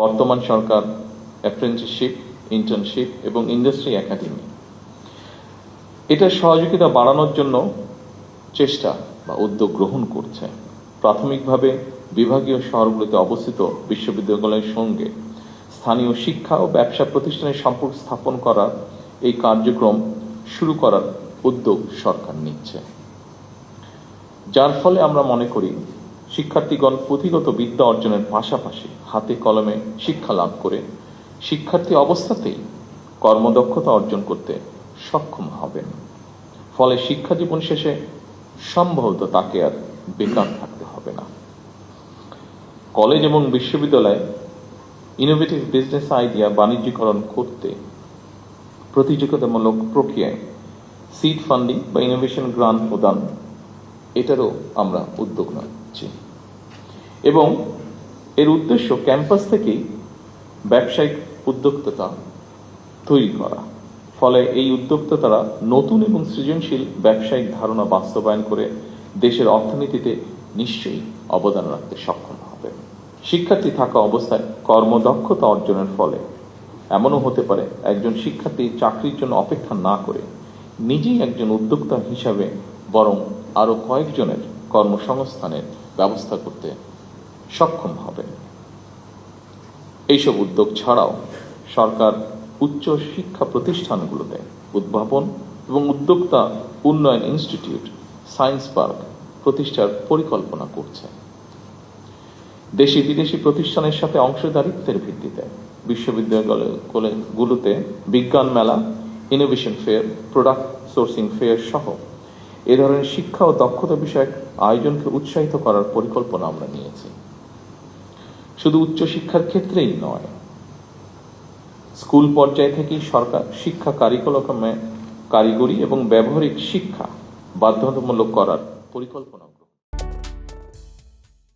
বর্তমান সরকার apprenticeship, internship এবং industry academy এটার সহযোগিতা বাড়ানোর জন্য চেষ্টা বা উদ্যোগ গ্রহণ করছে। প্রাথমিকভাবে বিভাগীয় শহরগুলোতে অবস্থিত বিশ্ববিদ্যালয়ের সঙ্গে স্থানীয় শিক্ষা ও ব্যবসা প্রতিষ্ঠানের সম্পর্ক স্থাপন করার এই কার্যক্রম শুরু করার উদ্যোগ সরকার নিচ্ছে, যার ফলে আমরা মনে করি শিক্ষার্থীগণ পুঁথিগত বিদ্যা অর্জনের পাশাপাশি হাতে কলমে শিক্ষা লাভ করে শিক্ষার্থী অবস্থাতেই কর্মদক্ষতা অর্জন করতে সক্ষম হবেন। ফলে শিক্ষা জীবন শেষে সম্ভবত তাকে আর বেকার থাকতে হবে না। কলেজ এবং বিশ্ববিদ্যালয়ে ইনোভেটিভ বিজনেস আইডিয়া বাণিজ্যিকরণ করতে প্রতিযোগিতামূলক প্রক্রিয়ায় সিড ফান্ডিং বা ইনোভেশন গ্রান্ট প্রদান এটারও আমরা উদ্যোগ নিচ্ছি এবং এর উদ্দেশ্য ক্যাম্পাস থেকেই ব্যবসায়িক উদ্যোক্তা তৈরি করা। ফলে এই উদ্যোক্তারা নতুন এবং সৃজনশীল ব্যবসায়িক ধারণা বাস্তবায়ন করে দেশের অর্থনীতিতে নিশ্চয়ই অবদান রাখতে সক্ষম হবে। শিক্ষার্থী থাকা অবস্থায় কর্মদক্ষতা অর্জনের ফলে এমনও হতে পারে একজন শিক্ষার্থী চাকরির জন্য অপেক্ষা না করে নিজেই একজন উদ্যোক্তা হিসাবে বরং আরো কয়েকজনের কর্মসংস্থানের ব্যবস্থা করতে সক্ষম হবে। এইসব উদ্যোগ ছাড়াও সরকার উচ্চ শিক্ষা প্রতিষ্ঠানগুলোতে উদ্ভাবন এবং উদ্যোক্তা উন্নয়ন ইনস্টিটিউট, সায়েন্স পার্ক প্রতিষ্ঠার পরিকল্পনা করছে। দেশি বিদেশি প্রতিষ্ঠানের সাথে অংশীদারিত্বের ভিত্তিতে বিশ্ববিদ্যালয়গুলোতে বিজ্ঞান মেলা, innovation fair, product sourcing fair সহ এ ধরনের শিক্ষা ও দক্ষতা বিষয়ক আয়োজনকে উৎসাহিত করার পরিকল্পনা আমরা নিয়েছি। শুধু উচ্চশিক্ষার ক্ষেত্রেই নয়, স্কুল পর্যায় থেকেই সরকার শিক্ষা কারিগরি এবং ব্যবহারিক শিক্ষা বাধ্যতামূলক করার পরিকল্পনা